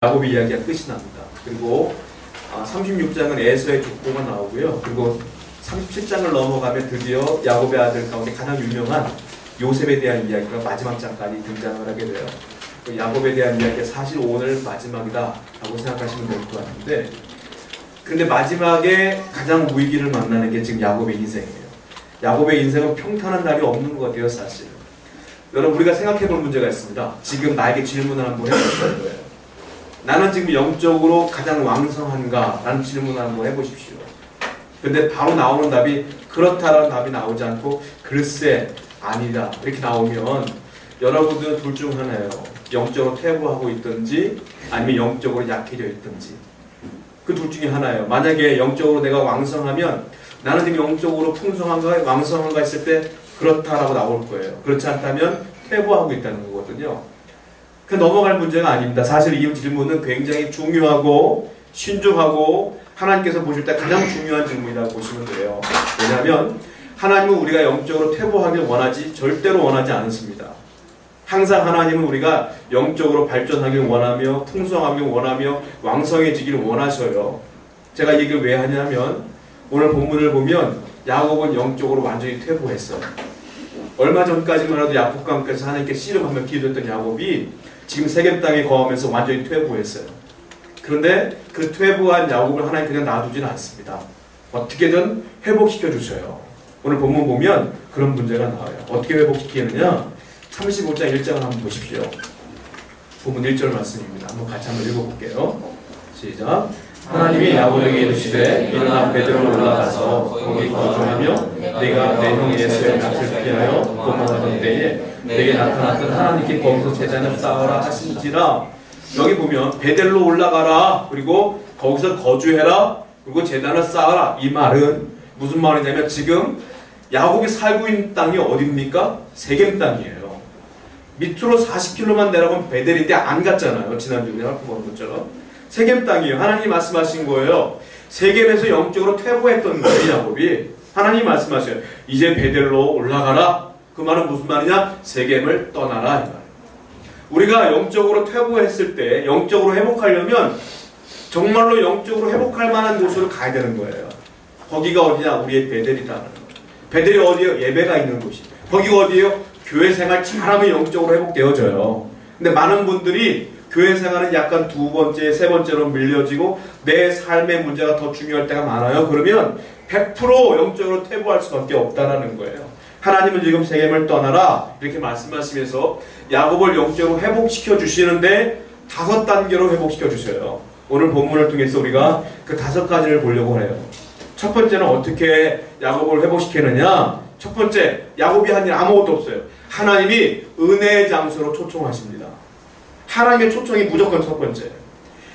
야곱의 이야기가 끝이 납니다. 그리고 36장은 에서의 족보가 나오고요. 그리고 37장을 넘어가면 드디어 야곱의 아들 가운데 가장 유명한 요셉에 대한 이야기가 마지막 장까지 등장을 하게 돼요. 야곱에 대한 이야기가 사실 오늘 마지막이다 라고 생각하시면 될 것 같은데, 근데 마지막에 가장 위기를 만나는 게 지금 야곱의 인생이에요. 야곱의 인생은 평탄한 날이 없는 것 같아요. 사실 여러분, 우리가 생각해 볼 문제가 있습니다. 지금 나에게 질문을 한번 해보실 거예요. 나는 지금 영적으로 가장 왕성한가? 라는 질문을 한번 해보십시오. 근데 바로 나오는 답이 그렇다라는 답이 나오지 않고 글쎄 아니다 이렇게 나오면 여러분들은 둘 중 하나예요. 영적으로 퇴보하고 있든지 아니면 영적으로 약해져 있든지, 그 둘 중에 하나예요. 만약에 영적으로 내가 왕성하면 나는 지금 영적으로 풍성한가 왕성한가 했을 때 그렇다라고 나올 거예요. 그렇지 않다면 퇴보하고 있다는 거거든요. 그 넘어갈 문제가 아닙니다. 사실 이 질문은 굉장히 중요하고 신중하고 하나님께서 보실 때 가장 중요한 질문이라고 보시면 돼요. 왜냐하면 하나님은 우리가 영적으로 퇴보하길 원하지 절대로 원하지 않습니다. 항상 하나님은 우리가 영적으로 발전하길 원하며 풍성하길 원하며 왕성해지기를 원하셔요. 제가 이 얘기를 왜 하냐면 오늘 본문을 보면 야곱은 영적으로 완전히 퇴보했어요. 얼마 전까지만 해도 야복강가에서 하나님께 씨름하며 기도했던 야곱이 지금 세겜 땅에 거하면서 완전히 퇴보했어요. 그런데 그 퇴보한 야곱을 하나님 그냥 놔두지는 않습니다. 어떻게든 회복시켜 주셔요. 오늘 본문 보면 그런 문제가 나와요. 어떻게 회복시키느냐? 35장 1장을 한번 보십시오. 본문 1절 말씀입니다. 같이 한번 읽어볼게요. 시작. 하나님이 야곱에게 이르시되 일어나 베들로 올라가서 거기 거주하며 내가 내 형 에서의 낯을 피하여 도망하던 때에 내게 나타났던 하나님께 거기서 제단을 쌓아라 하신지라. 여기 보면 베델로 올라가라, 그리고 거기서 거주해라, 그리고 제단을 쌓아라. 이 말은 무슨 말이냐면 지금 야곱이 살고 있는 땅이 어디입니까? 세겜 땅이에요. 밑으로 40km만 내려가면 베델인데 안 갔잖아요. 지난주에 본 것처럼 세겜 땅이에요. 하나님이 말씀하신 거예요. 세겜에서 영적으로 퇴보했던 거예요. 야곱이 하나님이 말씀하셔요. 이제 베델로 올라가라. 그 말은 무슨 말이냐? 세겜을 떠나라 이 말이에요. 우리가 영적으로 퇴보했을 때 영적으로 회복하려면 정말로 영적으로 회복할 만한 곳으로 가야 되는 거예요. 거기가 어디냐? 우리의 베델이다. 베델이 어디예요? 예배가 있는 곳이. 거기가 어디예요? 교회 생활 잘하면 영적으로 회복되어져요. 근데 많은 분들이 교회 생활은 약간 두 번째, 세 번째로 밀려지고 내 삶의 문제가 더 중요할 때가 많아요. 그러면 100% 영적으로 퇴보할 수밖에 없다는 거예요. 하나님은 지금 세겜을 떠나라 이렇게 말씀하시면서 야곱을 영적으로 회복시켜 주시는데 5단계로 회복시켜 주셔요. 오늘 본문을 통해서 우리가 그 5가지를 보려고 해요. 첫 번째는 어떻게 야곱을 회복시키느냐? 첫 번째, 야곱이 한 일 아무것도 없어요. 하나님이 은혜의 장소로 초청하십니다. 하나님의 초청이 무조건 첫 번째.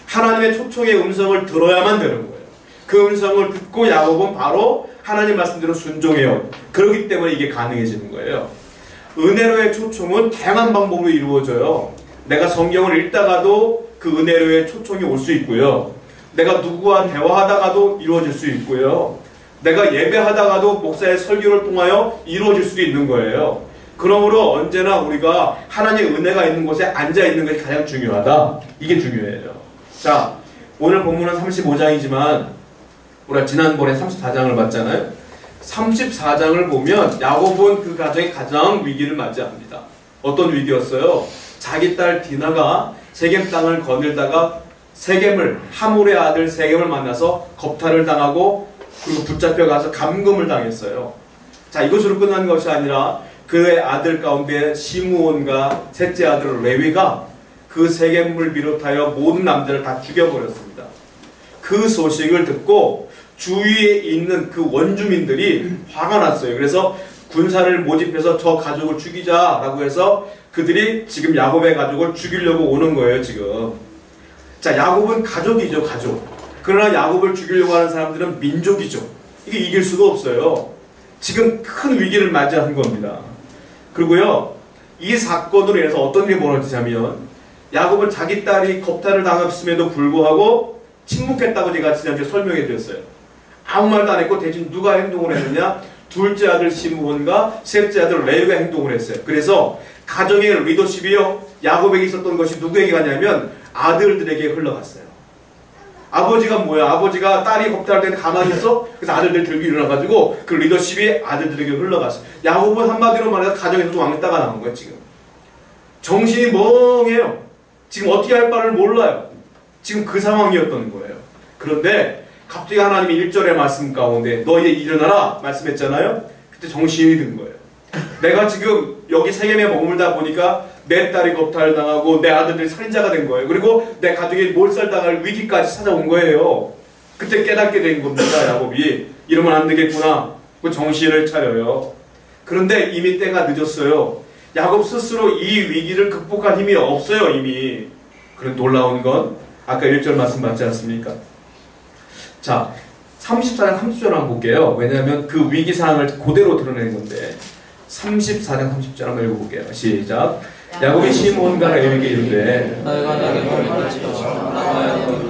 하나님의 초청의 음성을 들어야만 되는 거예요. 그 음성을 듣고 야곱은 바로 하나님 말씀대로 순종해요. 그렇기 때문에 이게 가능해지는 거예요. 은혜로의 초청은 다양한 방법으로 이루어져요. 내가 성경을 읽다가도 그 은혜로의 초청이 올 수 있고요. 내가 누구와 대화하다가도 이루어질 수 있고요. 내가 예배하다가도 목사의 설교를 통하여 이루어질 수도 있는 거예요. 그러므로 언제나 우리가 하나님의 은혜가 있는 곳에 앉아있는 것이 가장 중요하다. 이게 중요해요. 자, 오늘 본문은 35장이지만 우리가 지난번에 34장을 봤잖아요. 34장을 보면 야곱은 그 가정이 가장 위기를 맞이합니다. 어떤 위기였어요? 자기 딸 디나가 세겜 땅을 거닐다가 세겜을, 하물의 아들 세겜을 만나서 겁탈을 당하고 그리고 붙잡혀가서 감금을 당했어요. 자, 이것으로 끝난 것이 아니라 그의 아들 가운데 시므온과 셋째 아들 레위가 그 세겜을 비롯하여 모든 남자를 다 죽여버렸습니다. 그 소식을 듣고 주위에 있는 그 원주민들이 화가 났어요. 그래서 군사를 모집해서 저 가족을 죽이자라고 해서 그들이 지금 야곱의 가족을 죽이려고 오는 거예요. 지금. 자, 야곱은 가족이죠. 가족. 그러나 야곱을 죽이려고 하는 사람들은 민족이죠. 이게 이길 수가 없어요. 지금 큰 위기를 맞이하는 겁니다. 그리고요, 이 사건으로 인해서 어떤 일이 벌어지냐면 야곱은 자기 딸이 겁탈을 당했음에도 불구하고 침묵했다고 제가 지난주에 설명해 드렸어요. 아무 말도 안 했고 대신 누가 행동을 했느냐? 둘째 아들 시므온과 셋째 아들 레위가 행동을 했어요. 그래서 가정의 리더십이요, 야곱에게 있었던 것이 누구에게 가냐면 아들들에게 흘러갔어요. 아버지가 뭐야? 아버지가 딸이 겁탈 때는 가만히 있어? 그래서 아들들 들고 일어나가지고 그 리더십이 아들들에게 흘러갔어요. 야곱은 한마디로 말해서 가정에서 좀 왕따가 나온 거예요, 지금. 정신이 멍해요. 지금 어떻게 할 바를 몰라요. 지금 그 상황이었던 거예요. 그런데 갑자기 하나님이 1절의 말씀 가운데 너 이제 일어나라 말씀했잖아요. 그때 정신이 든 거예요. 내가 지금 여기 세겜에 머물다 보니까 내 딸이 겁탈당하고 내 아들들이 살인자가 된 거예요. 그리고 내 가족이 몰살당할 위기까지 찾아온 거예요. 그때 깨닫게 된 겁니다. 야곱이 이러면 안 되겠구나. 그 정신을 차려요. 그런데 이미 때가 늦었어요. 야곱 스스로 이 위기를 극복할 힘이 없어요. 이미. 그런 놀라운 건 아까 1절 말씀 맞지 않습니까? 자, 34장 30절 한번 볼게요. 왜냐하면 그 위기 상황을 그대로 드러낸 건데 34장 30절 한번 읽어볼게요. 시작. 야곱이 시므온과 레위에게 이르되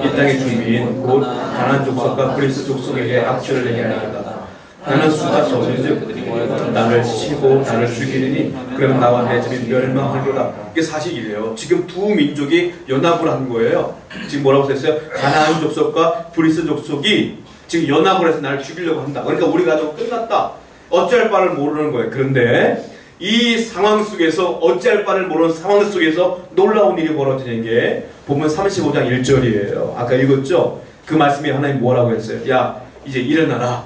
이 땅의 주민 곧 가나안 족속과 브리스 족속에게 악취를 내게 하리이다. 나는 수가 적은즉 나를 치고 나를 죽이리니 그러면 나와 내 집이 멸망하리로다. 이게 사실이래요. 지금 두 민족이 연합을 한 거예요. 지금 뭐라고 써있어요? 가나안 족속과 브리스 족속이 지금 연합을 해서 나를 죽이려고 한다. 그러니까 우리 가족 끝났다. 어찌할 바를 모르는 거예요. 그런데 이 상황 속에서 어찌할 바를 모르는 상황 속에서 놀라운 일이 벌어지는 게 보면 35장 1절이에요. 아까 읽었죠? 그 말씀이 하나님 뭐라고 했어요? 야 이제 일어나라.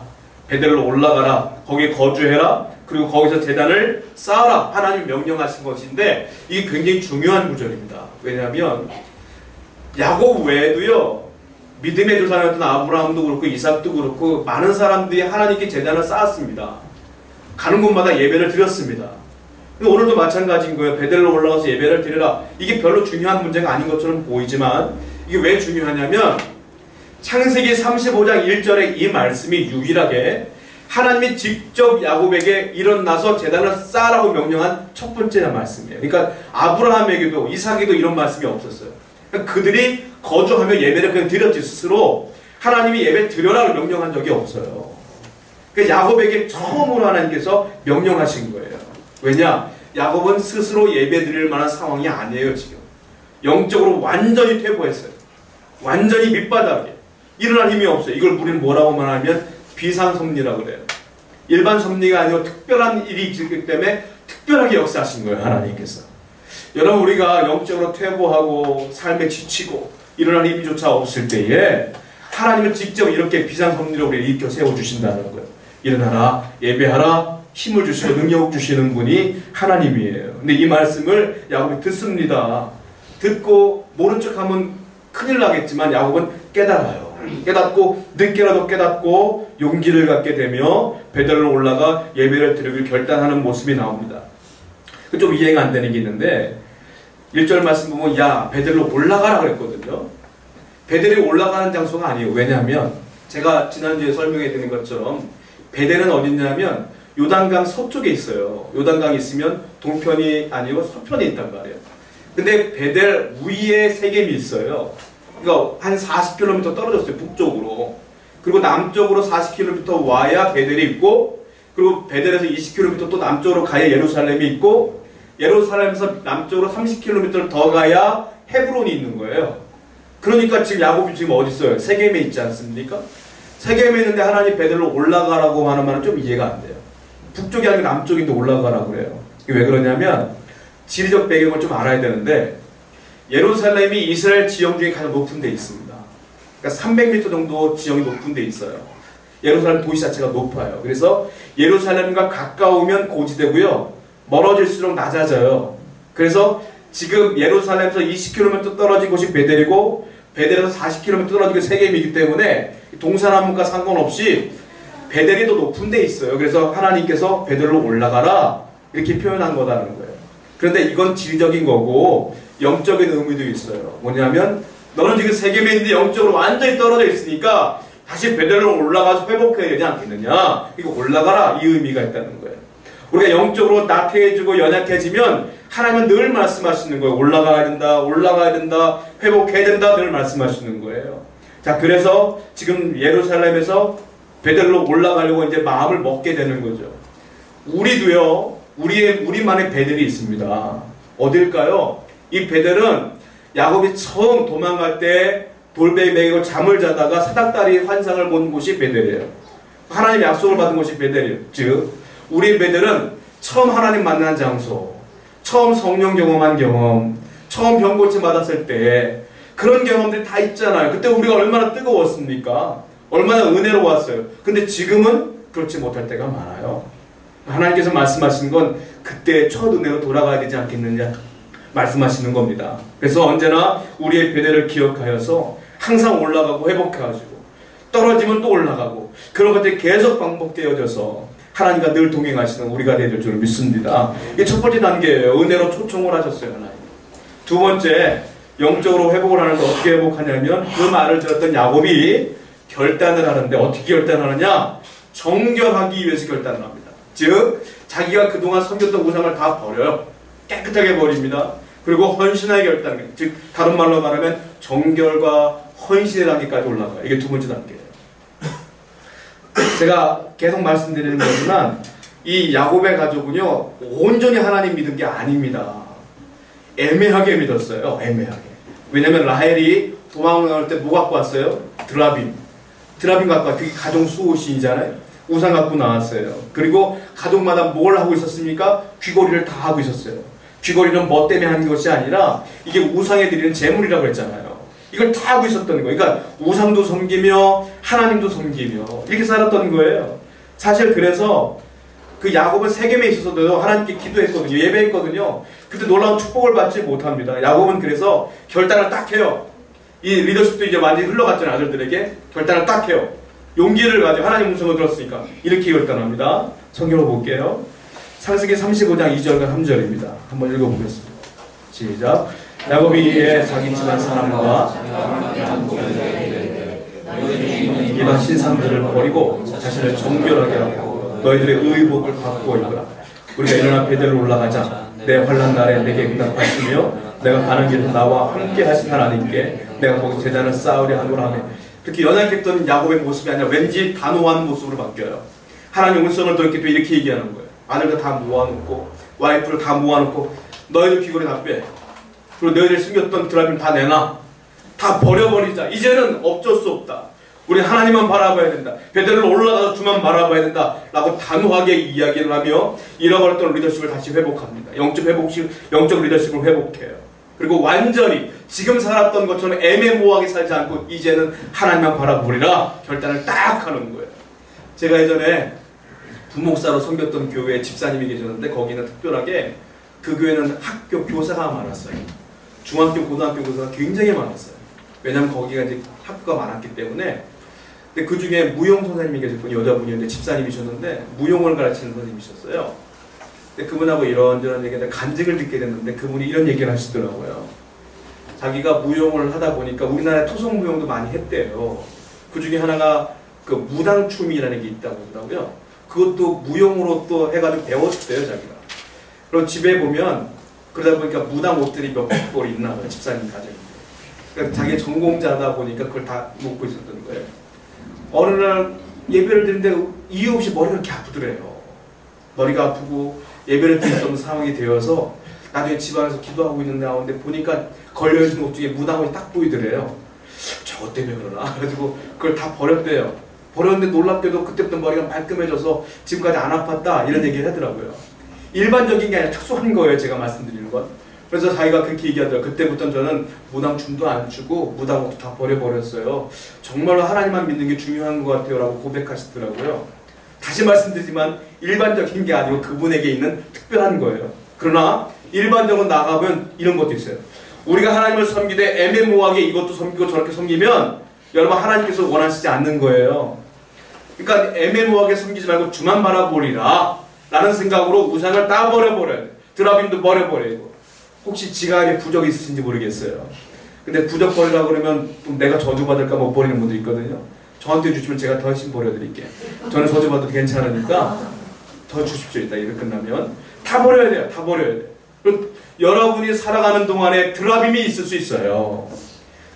베델로 올라가라. 거기에 거주해라. 그리고 거기서 제단을 쌓아라. 하나님이 명령하신 것인데 이게 굉장히 중요한 구절입니다. 왜냐하면 야곱 외에도요. 믿음의 조상이었던 아브라함도 그렇고 이삭도 그렇고 많은 사람들이 하나님께 제단을 쌓았습니다. 가는 곳마다 예배를 드렸습니다. 오늘도 마찬가지인 거예요. 베델로 올라가서 예배를 드려라. 이게 별로 중요한 문제가 아닌 것처럼 보이지만 이게 왜 중요하냐면 창세기 35장 1절의 이 말씀이 유일하게 하나님이 직접 야곱에게 일어나서 제단을 쌓으라고 명령한 첫 번째 말씀이에요. 그러니까 아브라함에게도 이삭에게도 이런 말씀이 없었어요. 그러니까 그들이 거주하며 예배를 그냥 드렸지 스스로 하나님이 예배 드려라고 명령한 적이 없어요. 그러니까 야곱에게 처음으로 하나님께서 명령하신 거예요. 왜냐? 야곱은 스스로 예배 드릴 만한 상황이 아니에요. 지금 영적으로 완전히 퇴보했어요. 완전히 밑바닥에 일어날 힘이 없어요. 이걸 우리는 뭐라고 말하면 비상섭리라고 그래요. 일반 섭리가 아니고 특별한 일이 있기 때문에 특별하게 역사하신 거예요. 하나님께서. 여러분 우리가 영적으로 퇴보하고 삶에 지치고 일어날 힘조차 없을 때에 하나님은 직접 이렇게 비상섭리로 우리를 일으켜 세워주신다는 거예요. 일어나라, 예배하라, 힘을 주시고 능력 주시는 분이 하나님이에요. 근데 이 말씀을 야곱이 듣습니다. 듣고 모른 척하면 큰일 나겠지만 야곱은 깨달아요. 깨닫고 늦게라도 깨닫고 용기를 갖게 되며 베델로 올라가 예배를 드리기를 결단하는 모습이 나옵니다. 좀 이해가 안 되는 게 있는데 1절 말씀 보면 야 베델로 올라가라 그랬거든요. 베델이 올라가는 장소가 아니에요. 왜냐하면 제가 지난주에 설명해 드린 것처럼 베델은 어딨냐면 요단강 서쪽에 있어요. 요단강이 있으면 동편이 아니고 서편에 있단 말이에요. 근데 베델 위에 세겜이 있어요. 그러니까 한 40km 떨어졌어요. 북쪽으로. 그리고 남쪽으로 40km 와야 베델이 있고 그리고 베델에서 20km 또 남쪽으로 가야 예루살렘이 있고 예루살렘에서 남쪽으로 30km를 더 가야 헤브론이 있는 거예요. 그러니까 지금 야곱이 지금 어디 있어요? 세겜에 있지 않습니까? 세겜에 있는데 하나님 베델로 올라가라고 하는 말은 좀 이해가 안 돼요. 북쪽이 아니고 남쪽인데 올라가라고 그래요. 왜 그러냐면 지리적 배경을 좀 알아야 되는데 예루살렘이 이스라엘 지형 중에 가장 높은 데 있습니다. 그러니까 300m 정도 지형이 높은 데 있어요. 예루살렘 도시 자체가 높아요. 그래서 예루살렘과 가까우면 고지대고요. 멀어질수록 낮아져요. 그래서 지금 예루살렘에서 20km 떨어진 곳이 베델이고 베델에서 40km 떨어진 곳이 세겜이기 때문에 동서남북과 상관없이 베델이 더 높은 데 있어요. 그래서 하나님께서 베델로 올라가라 이렇게 표현한 거라는 거예요. 그런데 이건 지리적인 거고 영적인 의미도 있어요. 뭐냐면 너는 지금 세겜에 있는데 영적으로 완전히 떨어져 있으니까 다시 베델로 올라가서 회복해야 되지 않겠느냐. 이거 올라가라 이 의미가 있다는 거예요. 우리가 영적으로 나태해지고 연약해지면 하나님은 늘 말씀하시는 거예요. 올라가야 된다, 올라가야 된다, 회복해야 된다 늘 말씀하시는 거예요. 자, 그래서 지금 예루살렘에서 베델로 올라가려고 이제 마음을 먹게 되는 거죠. 우리도요, 우리만의 베델이 있습니다. 어딜까요? 이 베델은 야곱이 처음 도망갈 때 돌베개 매고 잠을 자다가 사닥다리 환상을 본 곳이 베델이에요. 하나님 약속을 받은 곳이 베델이에요. 즉 우리 베델은 처음 하나님 만난 장소, 처음 성령 경험한 경험, 처음 병고침 받았을 때 그런 경험들이 다 있잖아요. 그때 우리가 얼마나 뜨거웠습니까? 얼마나 은혜로웠어요. 근데 지금은 그렇지 못할 때가 많아요. 하나님께서 말씀하시는 건 그때 첫 은혜로 돌아가야 되지 않겠느냐 말씀하시는 겁니다. 그래서 언제나 우리의 베델을 기억하여서 항상 올라가고 회복해가지고 떨어지면 또 올라가고 그런 것들이 계속 반복되어져서 하나님과 늘 동행하시는 우리가 되될 줄 믿습니다. 이게 첫 번째 단계예요. 은혜로 초청을 하셨어요, 하나님. 두 번째, 영적으로 회복을 하는데 어떻게 회복하냐면 그 말을 들었던 야곱이 결단을 하는데 어떻게 결단하느냐? 정결하기 위해서 결단을 합니다. 즉 자기가 그동안 섬겼던 우상을 다 버려요. 깨끗하게 버립니다. 그리고 헌신하게 결단해요. 즉 다른 말로 말하면 정결과 헌신의 단계까지 올라가요. 이게 두 번째 단계예요. 제가 계속 말씀드리는 거지만 이 야곱의 가족은요 온전히 하나님 믿은 게 아닙니다. 애매하게 믿었어요. 애매하게. 왜냐면 라헬이 도망을 나올 때 뭐 갖고 왔어요? 드라빔 갖고 왔어요. 그게 가정 수호신이잖아요. 우상 갖고 나왔어요. 그리고 가족마다 뭘 하고 있었습니까? 귀걸이를 다 하고 있었어요. 귀걸이는 뭐 때문에 하는 것이 아니라 이게 우상에 드리는 제물이라고 했잖아요. 이걸 다 하고 있었던 거예요. 그러니까 우상도 섬기며 하나님도 섬기며 이렇게 살았던 거예요. 사실 그래서 그 야곱은 세겜에 있어서도 하나님께 기도했거든요. 예배했거든요. 그때 놀라운 축복을 받지 못합니다. 야곱은 그래서 결단을 딱 해요. 이 리더십도 이제 완전히 흘러갔잖아요. 아들들에게. 결단을 딱 해요. 용기를 가지고 하나님 음성을 들었으니까 이렇게 결단합니다. 성경을 볼게요. 창세기 35장 2절과 3절입니다. 한번 읽어보겠습니다. 시작. 야곱이 이에 자기 집안 사람과 이방 신상들을 버리고 자신을 정결하게 하고 너희들의 의복을 바꾸어 입으라. 우리가 일어나 베델로 올라가자. 내 환난 날에 내게 응답하시며 내가 가는 길에서 나와 함께 하신 하나님께 내가 거기 제단을 쌓으려 하노라 하며 그렇게 연약했던 야곱의 모습이 아니라 왠지 단호한 모습으로 바뀌어요. 하나님 음성을 들었기 때문에 이렇게 얘기하는 거예요. 아들들 다 모아놓고 와이프를 다 모아놓고 너희들 귀걸이 다 빼. 그리고 너희들 숨겼던 드라빔 다 내놔. 다 버려버리자. 이제는 어쩔 수 없다. 우리 하나님만 바라봐야 된다. 베델로 올라가서 주만 바라봐야 된다. 라고 단호하게 이야기를 하며 잃어버렸던 리더십을 다시 회복합니다. 영적 리더십을 회복해요. 그리고 완전히 지금 살았던 것처럼 애매모호하게 살지 않고 이제는 하나님만 바라보리라 결단을 딱 하는 거예요. 제가 예전에 부목사로 섬겼던 교회에 집사님이 계셨는데 거기는 특별하게 그 교회는 학교 교사가 많았어요. 중학교, 고등학교 교사가 굉장히 많았어요. 왜냐하면 거기가 이제 학교가 많았기 때문에. 근데 그 중에 무용 선생님이 계셨고 여자분이었는데 집사님이셨는데 무용을 가르치는 선생님이셨어요. 근데 그분하고 이런저런 얘기인데 간증을 듣게 됐는데 그분이 이런 얘기를 하시더라고요. 자기가 무용을 하다 보니까 우리나라에 토속 무용도 많이 했대요. 그 중에 하나가 그 무당춤이라는 게 있다고 하더라고요. 그것도 무용으로 또 해가지고 배웠대요, 자기가. 그리고 집에 보면 그러다 보니까 무당 옷들이 몇 벌 있나 봐요, 집사님 가정인데. 그러니까 자기 전공자다 보니까 그걸 다 먹고 있었던 거예요. 어느 날 예배를 드리는데 이유 없이 머리가 이렇게 아프더래요. 머리가 아프고 예배를 드릴 수 없는 상황이 되어서 나중에 집안에서 기도하고 있는 가운데 보니까 걸려있는 옷 중에 무당옷이 딱 보이더래요. 저것 때문에 그러나? 그래가지고 그걸 다 버렸대요. 버렸는데 놀랍게도 그때부터 머리가 말끔해져서 지금까지 안 아팠다 이런 얘기를 하더라고요. 일반적인 게 아니라 특수한 거예요, 제가 말씀드리는 건. 그래서 자기가 그렇게 얘기하더라고요. 그때부터는 저는 무당춤도 안 추고 무당옷도 다 버려버렸어요. 정말로 하나님만 믿는 게 중요한 것 같아요 라고 고백하시더라고요. 다시 말씀드리지만 일반적인 게 아니고 그분에게 있는 특별한 거예요. 그러나 일반적으로 나가면 이런 것도 있어요. 우리가 하나님을 섬기되 애매모호하게 이것도 섬기고 저렇게 섬기면 여러분 하나님께서 원하시지 않는 거예요. 그러니까 애매모호하게 섬기지 말고 주만 바라보리라 라는 생각으로 우상을 다 버려버려야 돼. 드라빔도 버려버리고. 혹시 지갑에 부적이 있으신지 모르겠어요. 근데 부적 버리라고 그러면 내가 저주받을까 못 버리는 분도 있거든요. 저한테 주시면 제가 더 훨씬 버려드릴게요. 저는 저주받아도 괜찮으니까 더 주십시오. 이따 일을 끝나면. 다 버려야 돼요. 다 버려야 돼요. 여러분이 살아가는 동안에 드라빔이 있을 수 있어요.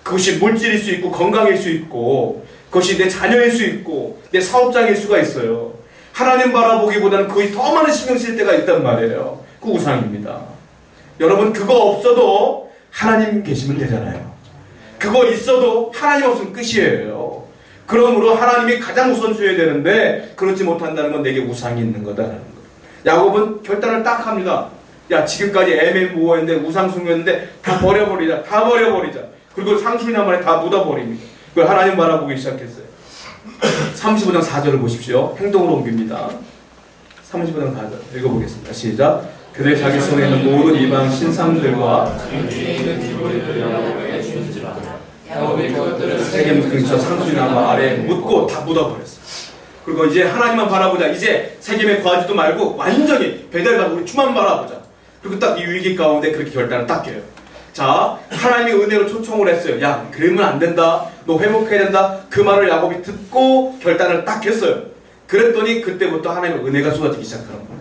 그것이 물질일 수 있고 건강일 수 있고 그것이 내 자녀일 수 있고 내 사업장일 수가 있어요. 하나님 바라보기보다는 그것이 더 많은 신경 쓸 때가 있단 말이에요. 그 우상입니다. 여러분 그거 없어도 하나님 계시면 되잖아요. 그거 있어도 하나님 없으면 끝이에요. 그러므로 하나님이 가장 우선주어야 되는데 그렇지 못한다는 건 내게 우상이 있는 거다라는 거예요. 야곱은 결단을 딱 합니다. 야, 지금까지 애매모호했는데 우상 숭배했는데 다 버려버리자. 다 버려버리자. 그리고 상수리나무에 다 묻어버립니다. 그걸 하나님 바라보기 시작했어요. 35장 4절을 보십시오. 행동으로 옮깁니다. 35장 4절 읽어보겠습니다. 시작. 그들 자기 손에 있는 모든 이방 신상들과 세겜 근처 상수리나무 아래에 묻고 다 묻어버렸어요. 그리고 이제 하나님만 바라보자. 이제 세겜에 거하지도 말고 완전히 베델 가서 우리 주만 바라보자. 그리고 딱 이 위기 가운데 그렇게 결단을 딱 해요. 자, 하나님이 은혜로 초청을 했어요. 야, 그러면 안 된다. 너 회복해야 된다. 그 말을 야곱이 듣고 결단을 딱 했어요. 그랬더니 그때부터 하나님의 은혜가 쏟아지기 시작하는 거예요.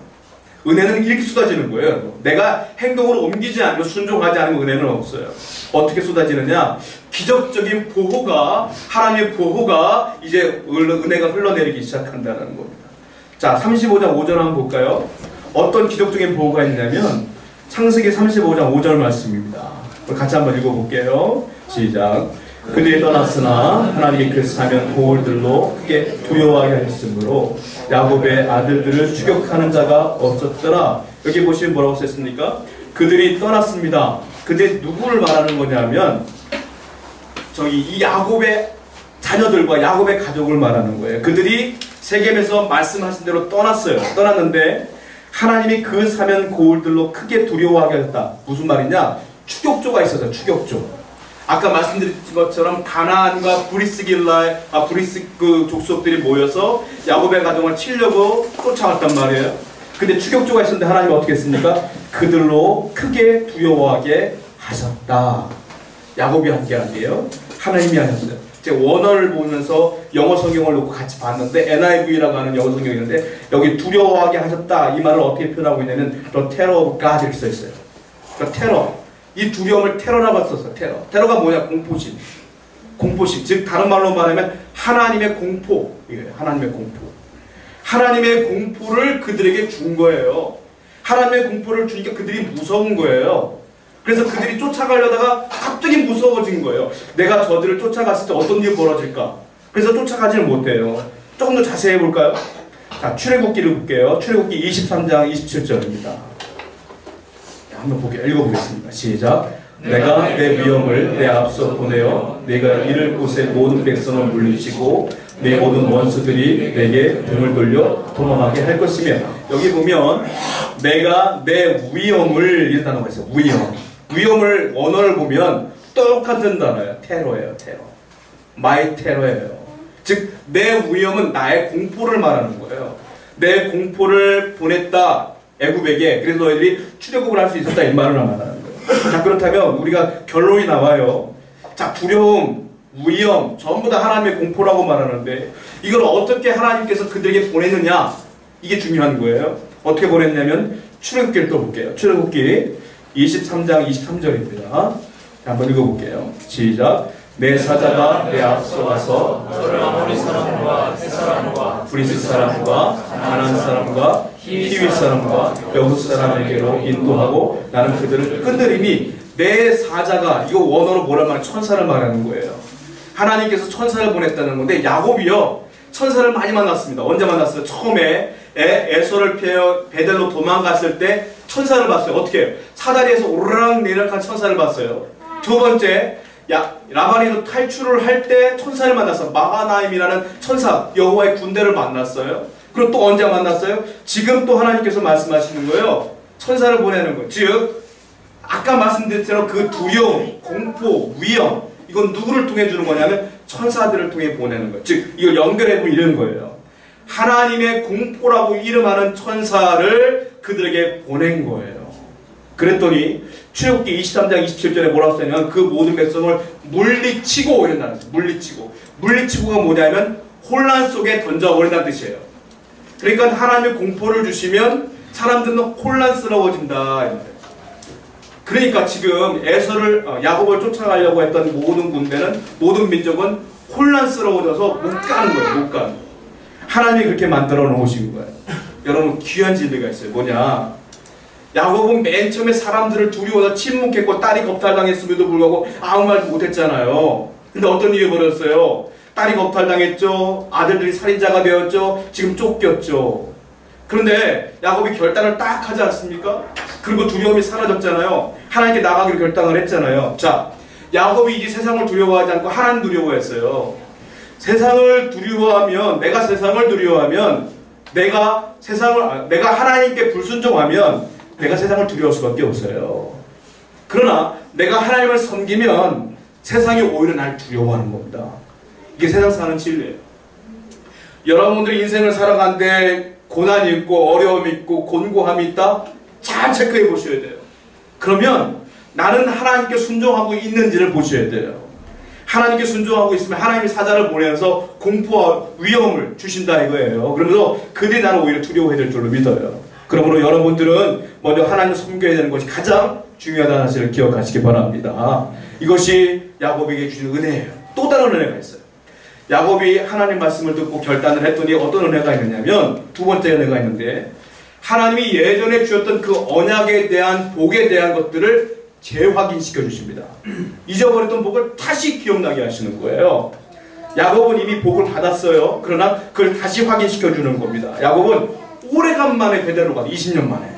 은혜는 이렇게 쏟아지는 거예요. 내가 행동으로 옮기지 않고 순종하지 않으면 은혜는 없어요. 어떻게 쏟아지느냐? 기적적인 보호가, 하나님의 보호가 이제 은혜가 흘러내리기 시작한다는 겁니다. 자, 35장 5절 한번 볼까요? 어떤 기적적인 보호가 있냐면 창세기 35장 5절 말씀입니다. 같이 한번 읽어볼게요. 시작. 그들이 떠났으나 하나님이 그 사면 고울들로 크게 두려워하게 하셨으므로 야곱의 아들들을 추격하는 자가 없었더라. 여기 보시면 뭐라고 썼습니까? 그들이 떠났습니다. 그들이 누구를 말하는 거냐면 저기 이 야곱의 자녀들과 야곱의 가족을 말하는 거예요. 그들이 세겜에서 말씀하신 대로 떠났어요. 떠났는데 하나님이 그 사면 고울들로 크게 두려워하게 하셨다. 무슨 말이냐? 추격조가 있어서 추격조. 아까 말씀드린 것처럼 가나안과 브리스 그 족속들이 모여서 야곱의 가정을 치려고 쫓아왔단 말이에요. 근데 추격조가 있었는데 하나님이 어떻게 했습니까? 그들로 크게 두려워하게 하셨다. 야곱이 한 게 아니에요. 하나님이 하셨어요. 제가 원어를 보면서 영어 성경을 놓고 같이 봤는데 NIV라고 하는 영어 성경이 있는데 여기 두려워하게 하셨다. 이 말을 어떻게 표현하고 있냐면 The terror of God 이렇게 써있어요. 그러니까 테러. 이 두려움을 테러라고 썼어요. 테러. 테러가 뭐냐? 공포심. 공포심. 즉 다른 말로 말하면 하나님의 공포. 이거예요. 하나님의 공포. 하나님의 공포를 그들에게 준 거예요. 하나님의 공포를 주니까 그들이 무서운 거예요. 그래서 그들이 쫓아가려다가 갑자기 무서워진 거예요. 내가 저들을 쫓아갔을 때 어떤 일이 벌어질까? 그래서 쫓아가지를 못해요. 조금 더 자세히 볼까요? 자, 출애굽기를 볼게요. 출애굽기 23장 27절입니다. 한번 읽어보겠습니다. 시작. 내가 내 위엄을 내 앞서 보내어 내가 이를 곳에 모든 백성을 물리치고 내 모든 원수들이 내게 등을 돌려 도망하게 할 것이며 여기 보면 내가 내 위엄을 이런 단어가 있어요. 위엄. 위엄을 원어를 보면 똑같은 단어예요. 테러예요. 테러. 마이 테러예요. 즉 내 위엄은 나의 공포를 말하는 거예요. 내 공포를 보냈다. 애굽에게. 그래서 너희들이 출애굽을 할 수 있었다. 이 말을 말하는 거예요. 자, 그렇다면 우리가 결론이 나와요. 자, 두려움, 위험 전부 다 하나님의 공포라고 말하는데 이걸 어떻게 하나님께서 그들에게 보냈느냐? 이게 중요한 거예요. 어떻게 보냈냐면 출애굽기를 또 볼게요. 출애굽기 23장 23절입니다. 한번 읽어볼게요. 시작. 내 사자가 내 앞서 가서 아모리 사람과 헷 사람과 브리스 사람과 가나안 사람과 히위 사람과 여부스 사람에게로 인도하고 나는 그들을 끈들이니 내 사자가 이거 원어로 뭐라 말하면 천사를 말하는 거예요. 하나님께서 천사를 보냈다는 건데 야곱이요 천사를 많이 만났습니다. 언제 만났어요? 처음에 에서를 피해 베델로 도망갔을 때 천사를 봤어요. 어떻게 해요? 사다리에서 오르락 내리락한 천사를 봤어요. 두 번째 라반이도 탈출을 할 때 천사를 만났어요. 마하나임이라는 천사 여호와의 군대를 만났어요. 그리고 또 언제 만났어요? 지금 또 하나님께서 말씀하시는 거예요. 천사를 보내는 거예요. 즉 아까 말씀드렸던 그 두려움, 공포, 위험 이건 누구를 통해 주는 거냐면 천사들을 통해 보내는 거예요. 즉 이걸 연결해보면 이런 거예요. 하나님의 공포라고 이름하는 천사를 그들에게 보낸 거예요. 그랬더니 출애굽기 23장 27절에 뭐라고 써있냐면 그 모든 백성을 물리치고 이런 단어였어요. 물리치고가 뭐냐면 혼란 속에 던져버린다는 뜻이에요. 그러니까 하나님의 공포를 주시면 사람들은 혼란스러워진다. 그러니까 지금 야곱을 쫓아가려고 했던 모든 군대는 모든 민족은 혼란스러워져서 못 가는 거예요. 못 가는 거예요. 하나님이 그렇게 만들어 놓으신 거예요. 여러분 귀한 진리가 있어요. 뭐냐? 야곱은 맨 처음에 사람들을 두려워서 침묵했고 딸이 겁탈당했음에도 불구하고 아무 말도 못했잖아요. 근데 어떤 일이 벌어졌어요? 딸이 겁탈당했죠. 아들들이 살인자가 되었죠. 지금 쫓겼죠. 그런데 야곱이 결단을 딱 하지 않습니까? 그리고 두려움이 사라졌잖아요. 하나님께 나가기로 결단을 했잖아요. 자, 야곱이 이제 세상을 두려워하지 않고 하나님 두려워했어요. 세상을 두려워하면, 내가 세상을 두려워하면, 내가 하나님께 불순종하면 내가 세상을 두려워할 수밖에 없어요. 그러나 내가 하나님을 섬기면 세상이 오히려 날 두려워하는 겁니다. 이게 세상 사는 진리예요. 여러분들이 인생을 살아가는데 고난이 있고 어려움이 있고 곤고함이 있다? 잘 체크해 보셔야 돼요. 그러면 나는 하나님께 순종하고 있는지를 보셔야 돼요. 하나님께 순종하고 있으면 하나님이 사자를 보내서 공포와 위험을 주신다 이거예요. 그러면서 그들이 나를 오히려 두려워해야 될 줄로 믿어요. 그러므로 여러분들은 먼저 하나님을 섬겨야 되는 것이 가장 중요하다는 사실을 기억하시기 바랍니다. 이것이 야곱에게 주신 은혜예요. 또 다른 은혜가 있어요. 야곱이 하나님 말씀을 듣고 결단을 했더니 어떤 은혜가 있느냐면 두 번째 은혜가 있는데 하나님이 예전에 주셨던 그 언약에 대한 복에 대한 것들을 재확인시켜 주십니다. 잊어버렸던 복을 다시 기억나게 하시는 거예요. 야곱은 이미 복을 받았어요. 그러나 그걸 다시 확인시켜 주는 겁니다. 야곱은 오래간만에 베델로 가서 20년 만에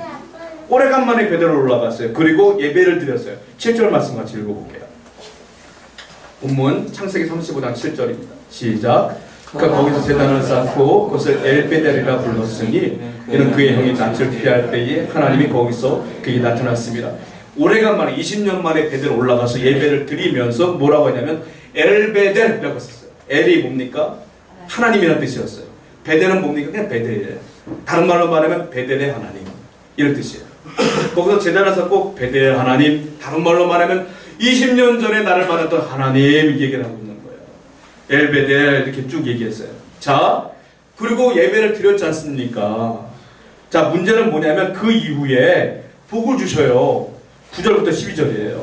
오래간만에 베델로 올라갔어요. 그리고 예배를 드렸어요. 7절 말씀 같이 읽어볼게요. 본문 창세기 35장 7절입니다. 시작. 그가 거기서 제단을 쌓고 그것을 엘베델이라 불렀으니 이는 그의 형이 낯을 피할 때에 하나님이 거기서 그에게 나타났습니다. 오래간만에 20년 만에 베델 올라가서 예배를 드리면서 뭐라고 하냐면 엘베델이라고 썼어요. 엘이 뭡니까? 하나님이라는 뜻이었어요. 베델은 뭡니까? 그냥 베델이에요. 다른 말로 말하면 베델의 하나님 이런 뜻이에요. 거기서 제단을 쌓고 베델의 하나님, 다른 말로 말하면 20년 전에 나를 만났던 하나님 얘기를 하고 있는 거예요. 엘베델 이렇게 쭉 얘기했어요. 자, 그리고 예배를 드렸지 않습니까? 자, 문제는 뭐냐면 그 이후에 복을 주셔요. 9절부터 12절이에요.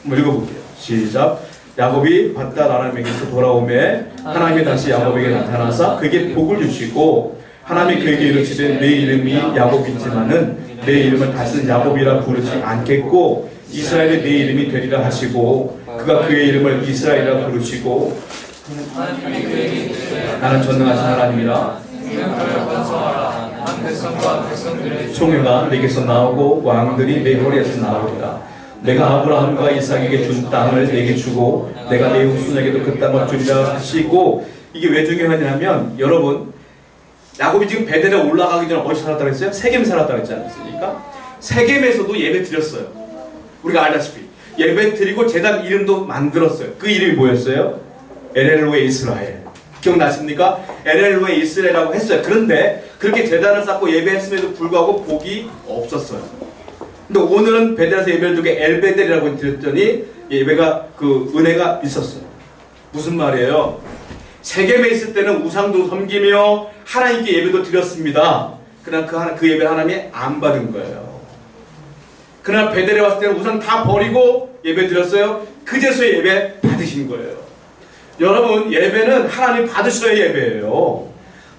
한번 읽어볼게요. 시작. 야곱이 밧닷 아람에게서 돌아오매 하나님이 다시 야곱에게 나타나사 그에게 복을 주시고 하나님이 그에게 이르시되 내 이름이 야곱이지만은 내 이름을 다시는 야곱이라 부르지 않겠고 이스라엘의 내 이름이 되리라 하시고 그가 그의 이름을 이스라엘이라 부르시고 나는 전능하신 하나님이라 총회가 내게서 나오고 왕들이 내 허리에서 나오리라. 내가 아브라함과 이삭에게 준 땅을 내게 주고 내가 내 후손에게도 그 땅을 주리라 하시고. 이게 왜 중요하냐면 여러분, 야곱이 지금 베델에 올라가기 전에 어디 살았다고 했어요? 세겜 살았다고 했지 않습니까? 세겜에서도 예배 드렸어요. 우리가 알다시피 예배 드리고 제단 이름도 만들었어요. 그 이름이 뭐였어요? 엘엘로에 이스라엘. 기억나십니까? 엘엘로에 이스라엘이라고 했어요. 그런데 그렇게 제단을 쌓고 예배했음에도 불구하고 복이 없었어요. 근데 오늘은 베델에서 예배를 드리고 엘베델이라고 드렸더니 예배가 은혜가 있었어요. 무슨 말이에요? 세겜에 있을 때는 우상도 섬기며 하나님께 예배도 드렸습니다. 그러나 그 예배 하나님이 안 받은 거예요. 그러나 베델에 왔을 때는 우상 다 버리고 예배 드렸어요. 그제서야 예배 받으신 거예요. 여러분, 예배는 하나님 받으셔야 예배예요.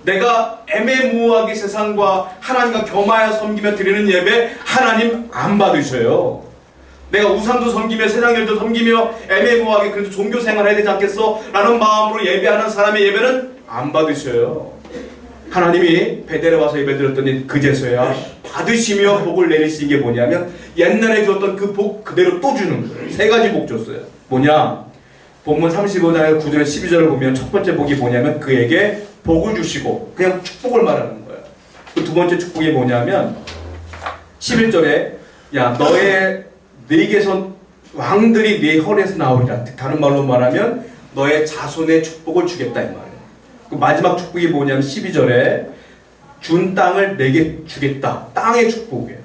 내가 애매모호하게 세상과 하나님과 겸하여 섬기며 드리는 예배 하나님 안 받으셔요. 내가 우상도 섬기며 세상 일도 섬기며 애매모호하게 그래도 종교생활 해야 되지 않겠어? 라는 마음으로 예배하는 사람의 예배는 안 받으셔요. 하나님이 베델에 와서 예배 드렸더니 그제서야 받으시며 복을 내리신 게 뭐냐면 옛날에 줬던 그 복 그대로 또 주는 거예요. 세 가지 복 줬어요. 뭐냐? 본문 35장 9절 12절을 보면 첫 번째 복이 뭐냐면 그에게 복을 주시고, 그냥 축복을 말하는 거예요. 그 두 번째 축복이 뭐냐면 11절에 야 네게서 왕들이 네 허리에서 나오리라. 다른 말로 말하면 너의 자손의 축복을 주겠다 이 말이에요. 그 마지막 축복이 뭐냐면 12절에 준 땅을 내게 주겠다. 땅의 축복이에요.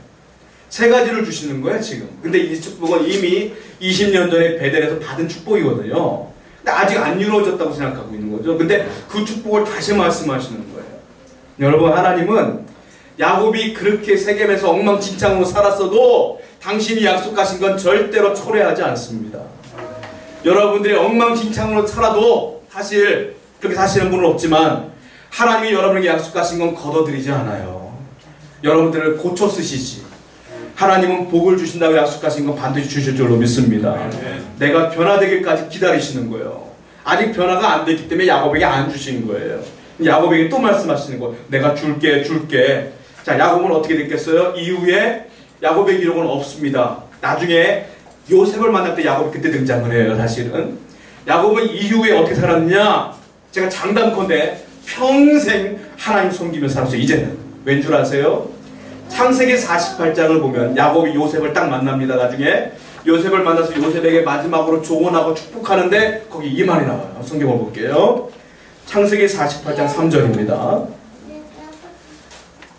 세 가지를 주시는 거예요 지금. 근데 이 축복은 이미 20년 전에 베델에서 받은 축복이거든요. 근데 아직 안 이루어졌다고 생각하고 있는 거죠. 근데 그 축복을 다시 말씀하시는 거예요. 여러분, 하나님은 야곱이 그렇게 세겜에서 엉망진창으로 살았어도 당신이 약속하신 건 절대로 초래하지 않습니다. 여러분들이 엉망진창으로 살아도 사실 그렇게 사시는 분은 없지만 하나님이 여러분에게 약속하신 건 거둬들이지 않아요. 여러분들을 고쳐 쓰시지. 하나님은 복을 주신다고 약속하신 건 반드시 주실 줄로 믿습니다. 내가 변화되기까지 기다리시는 거예요. 아직 변화가 안 됐기 때문에 야곱에게 안 주신 거예요. 야곱에게 또 말씀하시는 거예요. 내가 줄게. 자, 야곱은 어떻게 됐겠어요? 이후에 야곱의 기록은 없습니다. 나중에 요셉을 만날 때 야곱이 그때 등장을 해요. 사실은 야곱은 이후에 어떻게 살았느냐, 제가 장담컨대 평생 하나님 섬기며 살았어요. 이제는 왠 줄 아세요? 창세기 48장을 보면 야곱이 요셉을 딱 만납니다. 나중에 요셉을 만나서 요셉에게 마지막으로 조언하고 축복하는데 거기 이 말이 나와요. 성경을 볼게요. 창세기 48장 3절입니다.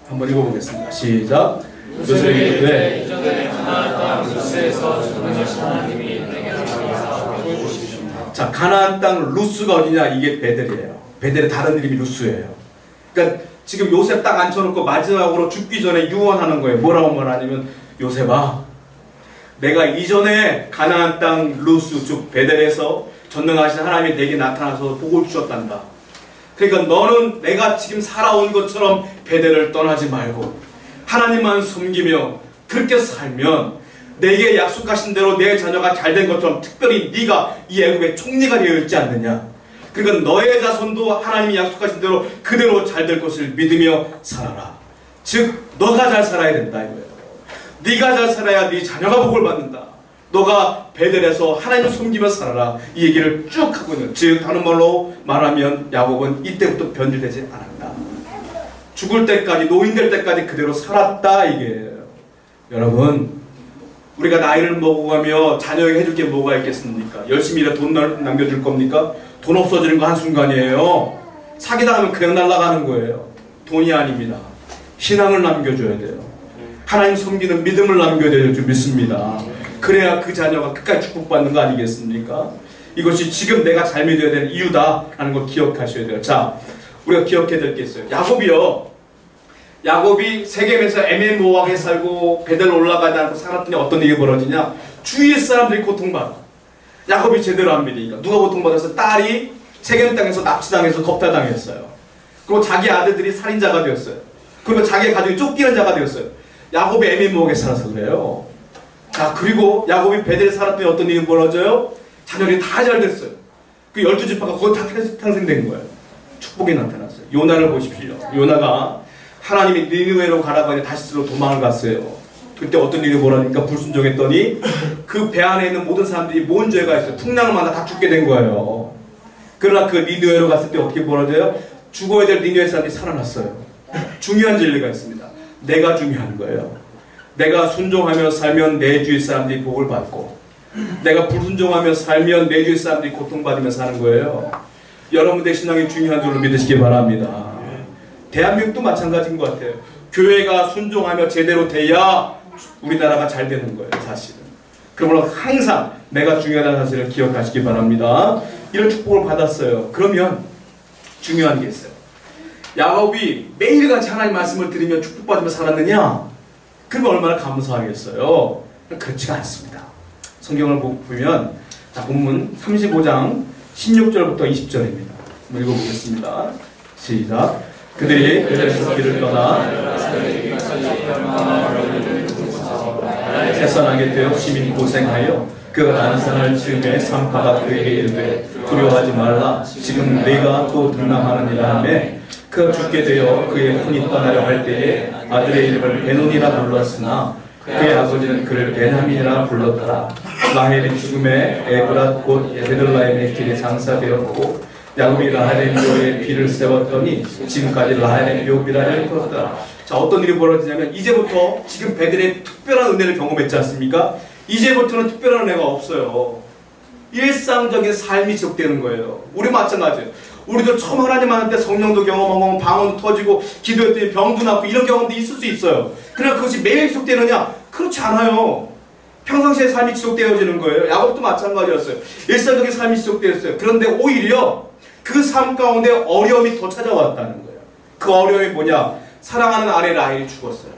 한번 읽어보겠습니다. 시작. 요셉에게 이르되 이전에 가나안 땅 루스에서 주문하신 하나님이 내게 주시옵소서. 자, 가나안 땅 루스가 어디냐? 이게 베델이에요. 베델의 다른 이름이 루스예요. 그러니까 지금 요셉 딱 앉혀놓고 마지막으로 죽기 전에 유언하는 거예요. 뭐라고 말하냐면, 요셉아, 내가 이전에 가나안 땅 루스 즉 베델에서 전능하신 하나님이 내게 나타나서 복을 주셨단다. 그러니까 너는 내가 지금 살아온 것처럼 베델을 떠나지 말고 하나님만 섬기며 그렇게 살면 내게 약속하신 대로 내 자녀가 잘된 것처럼 특별히 네가 이 애굽의 총리가 되어 있지 않느냐. 그러니까 너의 자손도 하나님이 약속하신 대로 그대로 잘 될 것을 믿으며 살아라. 즉 너가 잘 살아야 된다 이거예요. 네가 잘 살아야 네 자녀가 복을 받는다. 너가 베델에서 하나님을 섬기며 살아라. 이 얘기를 쭉 하거든요. 즉 다른 말로 말하면 야곱은 이때부터 변질되지 않았다. 죽을 때까지, 노인 될 때까지 그대로 살았다 이게예요. 여러분, 우리가 나이를 먹어가며 자녀에게 해줄 게 뭐가 있겠습니까? 열심히 일해 돈 남겨줄 겁니까? 돈 없어지는 거 한순간이에요. 사기당하면 그냥 날아가는 거예요. 돈이 아닙니다. 신앙을 남겨줘야 돼요. 하나님 섬기는 믿음을 남겨야 될 줄 믿습니다. 그래야 그 자녀가 끝까지 축복받는 거 아니겠습니까? 이것이 지금 내가 잘 믿어야 되는 이유다라는 걸 기억하셔야 돼요. 자, 우리가 기억해야 될 게 있어요. 야곱이 세겜에서 애매모호하게 살고 베델로 올라가지 않고 살았더니 어떤 일이 벌어지냐? 주위의 사람들이 고통받아. 야곱이 제대로 안 믿으니까. 누가 고통받아서? 딸이 세겜 땅에서 납치당해서 겁탈당했어요. 그리고 자기 아들들이 살인자가 되었어요. 그리고 자기 가족이 쫓기는 자가 되었어요. 야곱이 애매모호하게 살아서 그래요. 자, 그리고 야곱이 베델에 살았더니 어떤 일이 벌어져요? 자녀들이 다 잘 됐어요. 그 12지파가 거기 다 탄생된 거예요. 축복이 나타났어요. 요나를 보십시오. 요나가 하나님이 니느웨로 가라고 하니 다시스로 도망을 갔어요. 그때 어떤 일이 벌어지니까 불순종했더니 그 배 안에 있는 모든 사람들이 뭔 죄가 있어요. 풍랑을 만나 다 죽게 된 거예요. 그러나 그 니느웨로 갔을 때 어떻게 벌어져요? 죽어야 될 니느웨 사람들이 살아났어요. 중요한 진리가 있습니다. 내가 중요한 거예요. 내가 순종하며 살면 내 주위 사람들이 복을 받고, 내가 불순종하며 살면 내 주위 사람들이 고통받으며 사는 거예요. 여러분들의 신앙이 중요한 줄로 믿으시기 바랍니다. 대한민국도 마찬가지인 것 같아요. 교회가 순종하며 제대로 돼야 우리나라가 잘 되는 거예요, 사실은. 그러므로 항상 내가 중요하다는 사실을 기억하시기 바랍니다. 이런 축복을 받았어요. 그러면 중요한 게 있어요. 야곱이 매일같이 하나님 말씀을 들으며 축복받으며 살았느냐? 그러면 얼마나 감사하겠어요? 그렇지가 않습니다. 성경을 보면, 자, 본문 35장 16절부터 20절입니다. 한번 읽어보겠습니다. 시작. 그들이 베델에서 길을 떠나 해산하게 되어 심히 고생하여 그가 난산할 즈음에 산파가 그에게 이르되 두려워하지 말라. 지금 네가 또 등남하느니라 하매 그가 죽게 되어 그의 혼이 떠나려 할 때에 아들의 이름을 베논이라 불렀으나 그의 아버지는 그를 베냐민이라 불렀더라. 라헬이 죽음에 에브랏 곧 베들레헴의 길에 장사되었고 야곱이 라헬의 묘에 비를 세웠더니 지금까지 라헬의 묘비라 일컬었더라. 자, 어떤 일이 벌어지냐면 이제부터 지금 베델의 특별한 은혜를 경험했지 않습니까? 이제부터는 특별한 은혜가 없어요. 일상적인 삶이 지속되는 거예요. 우리 마찬가지예요. 우리도 처음 하나님 만날 때 성령도 경험하고 방언도 터지고 기도했더니 병도 낫고 이런 경험도 있을 수 있어요. 그러나 그것이 매일 지속되느냐? 그렇지 않아요. 평상시에 삶이 지속되어지는 거예요. 야곱도 마찬가지였어요. 일상적인 삶이 지속되었어요. 그런데 오히려 그 삶 가운데 어려움이 더 찾아왔다는 거예요. 그 어려움이 뭐냐? 사랑하는 아내 라헬이 죽었어요.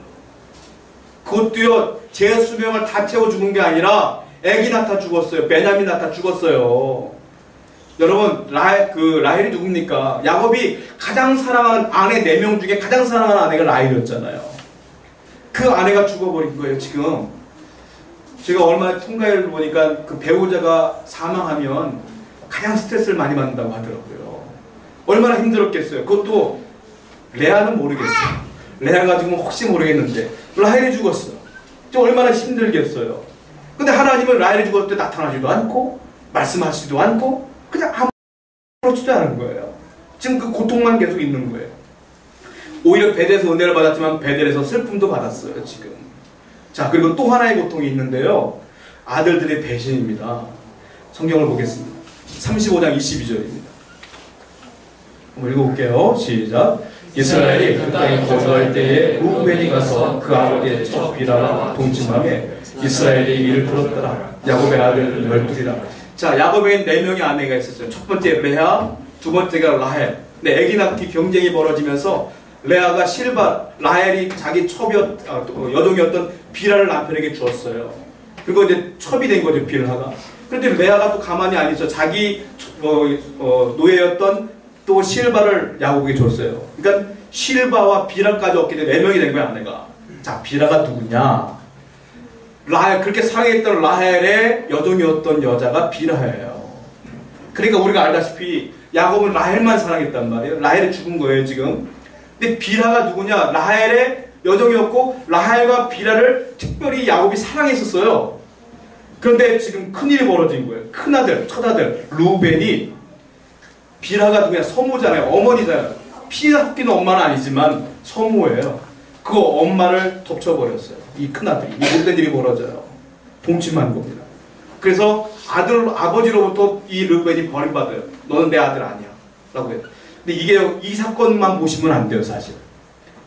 그것도요, 제 수명을 다 채워 죽은 게 아니라 애기 낳다 죽었어요. 베냐민 낳다 죽었어요. 여러분, 라헬이 누굽니까? 야곱이 가장 사랑하는 아내 4명 중에 가장 사랑하는 아내가 라헬이었잖아요. 그 아내가 죽어버린 거예요. 지금 제가 얼마 통계를 보니까 그 배우자가 사망하면 가장 스트레스를 많이 받는다고 하더라고요. 얼마나 힘들었겠어요. 그것도 레아는 모르겠어요. 레아가 지금 혹시 모르겠는데 라헬이 죽었어. 얼마나 힘들겠어요. 근데 하나님은 라헬이 죽었을 때 나타나지도 않고 말씀하시지도 않고 그냥 아무렇지도 않은 거예요. 지금 그 고통만 계속 있는 거예요. 오히려 베델에서 은혜를 받았지만 베델에서 슬픔도 받았어요. 지금. 자, 그리고 또 하나의 고통이 있는데요. 아들들의 배신입니다. 성경을 보겠습니다. 35장 22절입니다. 한번 읽어볼게요. 시작. 이스라엘이 그 땅에 거주할 때에 루벤이 가서 그 아버지의 첫 비라라 동침함에 이스라엘이 이를 들었더라. 야곱의 아들 12이라. 자, 야곱에겐 4명의 아내가 있었어요. 첫 번째 레아, 두 번째가 라헬. 근데 아기 낳기 경쟁이 벌어지면서 레아가 실바, 라헬이 자기 여종이었던 비라를 남편에게 주었어요. 그리고 이제 첩이 된 거죠, 빌하가. 그런데 레아가 또 가만히 안 있어. 자기 노예였던 또 실바를 야곱에게 줬어요. 그러니까 실바와 비라까지 얻게 돼 4명이 된 거야, 아내가. 자, 비라가 누구냐? 라헬, 그렇게 사랑했던 라헬의 여종이었던 여자가 비라예요. 그러니까 우리가 알다시피 야곱은 라헬만 사랑했단 말이에요. 라헬이 죽은 거예요, 지금. 근데 비라가 누구냐? 라헬의 여종이었고 라헬과 비라를 특별히 야곱이 사랑했었어요. 그런데 지금 큰일이 벌어진 거예요. 큰아들, 첫아들 루벤이, 비라가 누구냐? 서모잖아요. 어머니잖아요. 피 섞인 엄마는 아니지만 서모예요. 그 엄마를 덮쳐버렸어요. 이 큰아들이. 이 못된 일이 벌어져요. 동침한 겁니다. 그래서 아버지로부터 이 루벤이 버림받아요. 너는 내 아들 아니야 라고 해요. 근데 이 사건만 보시면 안 돼요, 사실.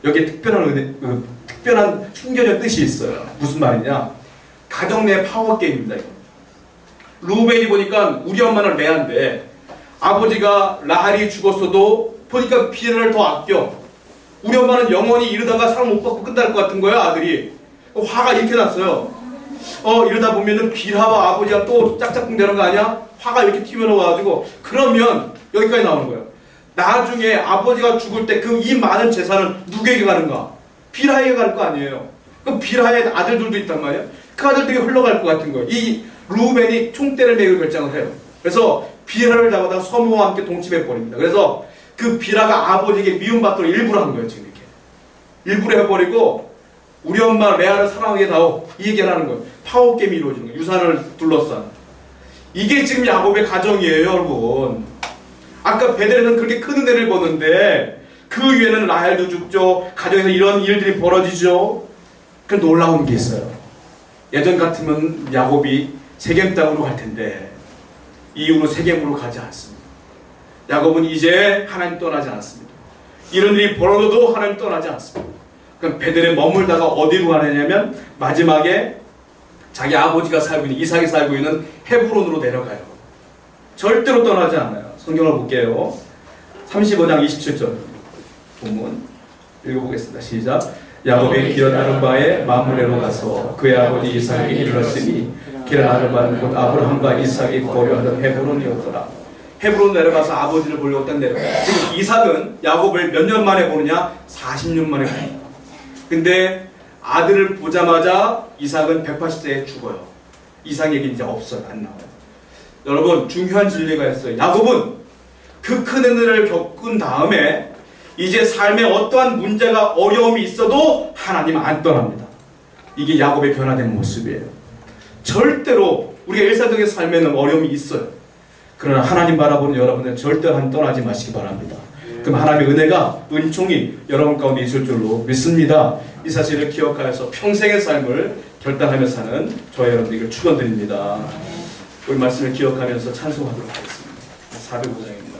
여기에 특별한 숨겨진 뜻이 있어요. 무슨 말이냐? 가정 내 파워게임입니다. 루벤이 보니까 우리 엄마는 레아인데 아버지가 라헬이 죽었어도 보니까 비라를 더 아껴. 우리 엄마는 영원히 이러다가 사랑 못 받고 끝날 것 같은 거예요, 아들이. 화가 이렇게 났어요. 이러다 보면은 비라와 아버지가 또 짝짝꿍 되는 거 아니야? 화가 이렇게 튀어나와가지고. 그러면 여기까지 나오는 거예요. 나중에 아버지가 죽을 때 그 이 많은 재산은 누구에게 가는가? 비라에게 갈 거 아니에요. 그럼 비라의 아들들도 있단 말이에요. 그 아들들이 흘러갈 것 같은 거예요. 이 루벤이 총대를 매길 결정을 해요. 그래서 비라를 잡아다가 서모와 함께 동침해 버립니다. 그래서 그 비라가 아버지에게 미움받도록 일부러 한 거예요. 지금 이렇게 일부러 해버리고 우리 엄마 레아를 사랑하게 다오, 이 얘기를 하는 거예요. 파워게임이 이루어지는 거예요. 유산을 둘러싼. 이게 지금 야곱의 가정이에요, 여러분. 아까 베델에서는 그렇게 큰 은혜를 보는데 그 위에는 라헬도 죽죠. 가정에서 이런 일들이 벌어지죠. 그 놀라운 게 있어요. 예전 같으면 야곱이 세겜 땅으로 갈 텐데 이후로 세겜으로 가지 않습니다. 야곱은 이제 하나님 떠나지 않습니다. 이런 일이 벌어져도 하나님 떠나지 않습니다. 그럼 베델에 머물다가 어디로 가느냐면 마지막에 자기 아버지가 살고 있는, 이삭이 살고 있는 헤브론으로 내려가요. 절대로 떠나지 않아요. 성경을 볼게요. 35장 27절 본문 읽어보겠습니다. 시작. 야곱이 기른 아르바에 마므레로 가서 그의 아버지 이삭에게 이르렀으니 기른 아르바는 곧 아브라함과 이삭이 거류하던 헤브론이었더라. 헤브론 내려가서 아버지를 보려고 딱 내려가요. 지금 이삭은 야곱을 몇 년 만에 보느냐? 40년 만에 봅니다. 근데 아들을 보자마자 이삭은 180세에 죽어요. 이삭에게 이제 없어요. 안 나와요. 여러분, 중요한 진리가 있어요. 야곱은 그 큰 은혜를 겪은 다음에 이제 삶에 어떠한 문제가 어려움이 있어도 하나님 안 떠납니다. 이게 야곱의 변화된 모습이에요. 절대로 우리가 일상적인 삶에는 어려움이 있어요. 그러나 하나님 바라보는 여러분은 절대로 한 떠나지 마시기 바랍니다. 그럼 하나님의 은혜가, 은총이 여러분 가운데 있을 줄로 믿습니다. 이 사실을 기억하여서 평생의 삶을 결단하며 사는 저와 여러분들에게 축원드립니다. 우리 말씀을 기억하면서 찬송하도록 하겠습니다. 405장입니다.